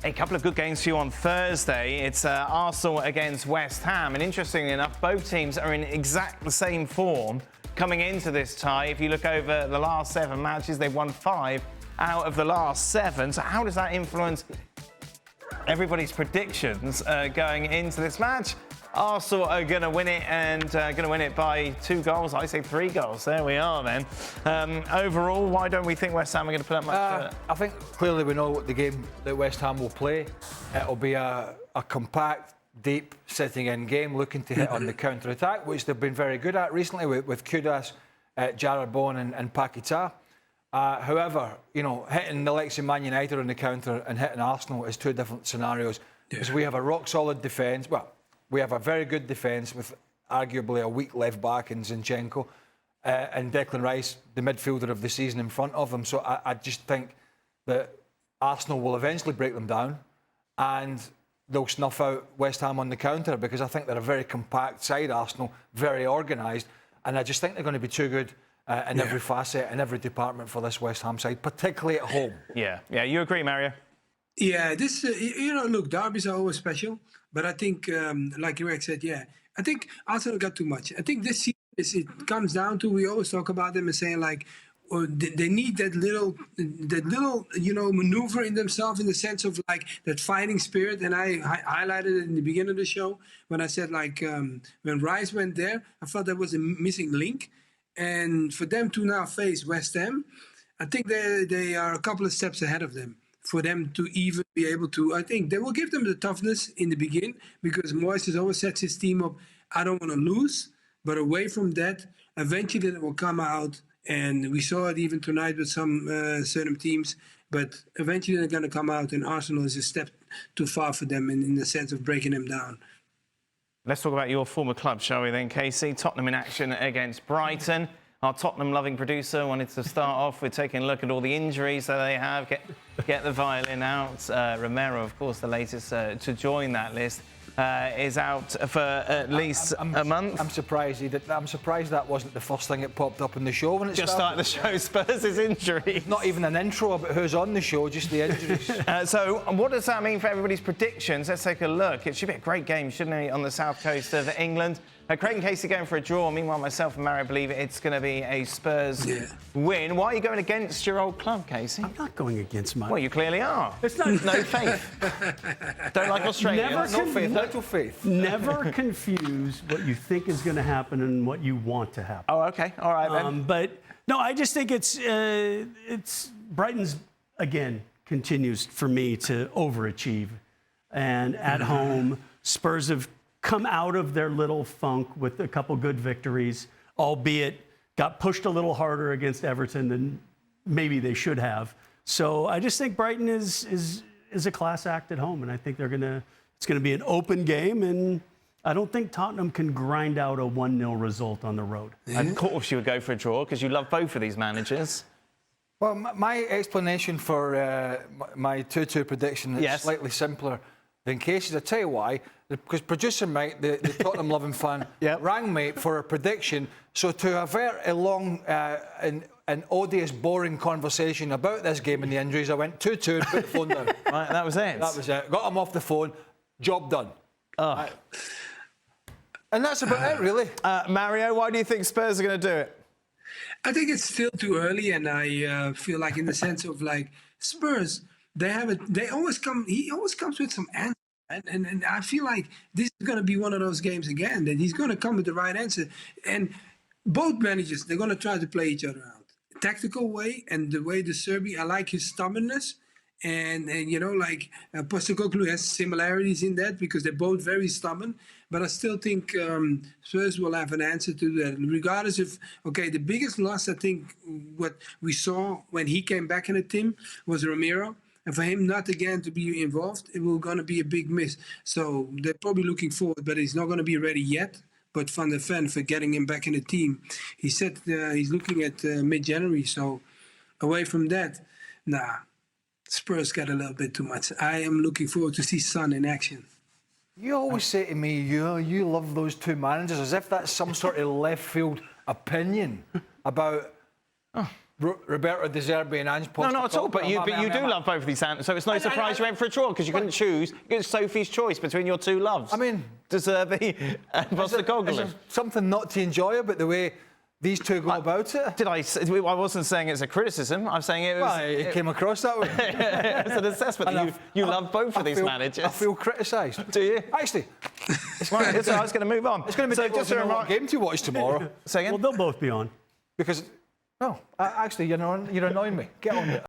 A couple of good games for you on Thursday. It's Arsenal against West Ham. And interestingly enough, both teams are in exact the same form coming into this tie. If you look over the last 7 matches, they've won 5 out of the last 7. So how does that influence everybody's predictions going into this match? Arsenal are going to win it, and going to win it by 2 goals. I say 3 goals. There we are then. Overall, why don't we think West Ham are going to put up much? I think clearly we know what the game that West Ham will play. It'll be a compact, deep, sitting-in game, looking to hit on the counter-attack, which they've been very good at recently with Kudas, Jarrod Bowen and Paquetá. However, you know, hitting the likes of Man United on the counter and hitting Arsenal is 2 different scenarios. Because we have a rock-solid defence. Well, we have a very good defence with arguably a weak left back in Zinchenko and Declan Rice, the midfielder of the season, in front of them. So I just think that Arsenal will eventually break them down and they'll snuff out West Ham on the counter, because I think they're a very compact side, Arsenal, very organised, and I just think they're going to be too good in every facet and every department for this West Ham side, particularly at home. Yeah, you agree, Mario? Yeah, this, look, derbies are always special. But I think, like Greg said, I think Arsenal got too much. I think this season, it comes down to, we always talk about them and saying, like, they need that little, maneuver in themselves, in the sense of, like, that fighting spirit. And I highlighted it in the beginning of the show when I said, like, when Rice went there, I thought that was a missing link. And for them to now face West Ham, I think they are a couple of steps ahead of them. For them to even be able to, I think they will give them the toughness in the beginning, because Moyes has always sets his team up, I don't want to lose, but away from that, eventually it will come out, and we saw it even tonight with some certain teams, but eventually they're going to come out, and Arsenal is a step too far for them in the sense of breaking them down. Let's talk about your former club, shall we then, Kasey? Tottenham in action against Brighton. Our Tottenham-loving producer wanted to start off with taking a look at all the injuries that they have. Get the violin out. Romero, of course, the latest to join that list, is out for at least a month. I'm surprised that wasn't the first thing that popped up in the show when it just started the show. Spurs' injury. Not even an intro about who's on the show, just the injuries. So, what does that mean for everybody's predictions? Let's take a look. It should be a great game, shouldn't it, on the south coast of England? Craig and Kasey going for a draw. Meanwhile, myself and Mario believe it's going to be a Spurs win. Why are you going against your old club, Kasey? I'm not going against mine. Well, you clearly are. It's not. No faith. Don't like Australia. No faith. Never confuse what you think is going to happen and what you want to happen. Oh, okay. All right, then. But, no, I just think it's Brighton's, again, continues for me to overachieve. And at home, Spurs have come out of their little funk with a couple good victories, albeit got pushed a little harder against Everton than maybe they should have. So I just think Brighton is a class act at home, and I think it's gonna be an open game, and I don't think Tottenham can grind out a 1-0 result on the road. Of course you would go for a draw, because you love both of these managers. Well, my explanation for my 2-2 prediction is slightly simpler than Kasey's. I'll tell you why. Because producer Mike, the Tottenham loving fan, rang me for a prediction. So to avert a long and odious, boring conversation about this game and the injuries, I went 2-2 and put the phone down. Right, that was it. That was it. Got him off the phone. Job done. Right. And that's about it, really. Mario, why do you think Spurs are going to do it? I think it's still too early, and I feel like, in the sense of, like, Spurs, he always comes with some answers. And I feel like this is going to be one of those games again, that he's going to come with the right answer. And both managers, they're going to try to play each other out. Tactical way, and the way the Serbi, I like his stubbornness. And like Postecoglou has similarities in that, because they're both very stubborn. But I still think Spurs will have an answer to that. Regardless of, the biggest loss, I think, what we saw when he came back in the team was Romero. And for him not again to be involved, it will going to be a big miss. So they're probably looking forward, but he's not going to be ready yet. But Van der Ven, for getting him back in the team, he said he's looking at mid-January. So away from that, Spurs got a little bit too much. I am looking forward to see Son in action. You always say to me, you love those 2 managers, as if that's some sort of left field opinion about Roberto De Zerbi and Ange Postecoglou. No, not at all. But you do love both of these answers, so it's no surprise you went for a draw because you couldn't choose. It was Sophie's choice between your two loves. I mean, De Zerbi and Postecoglou. Is there something not to enjoy about the way these two go about it? I wasn't saying it's a criticism. I'm saying it was. Well, it came across that way. It's an assessment that you love both of these managers. I feel criticised. Do you? Actually, Right, so I was going to move on. it's going to be difficult to know what game to watch tomorrow. Say again? Well, they'll both be on. Because, no, actually, you're annoying me. Get on with it.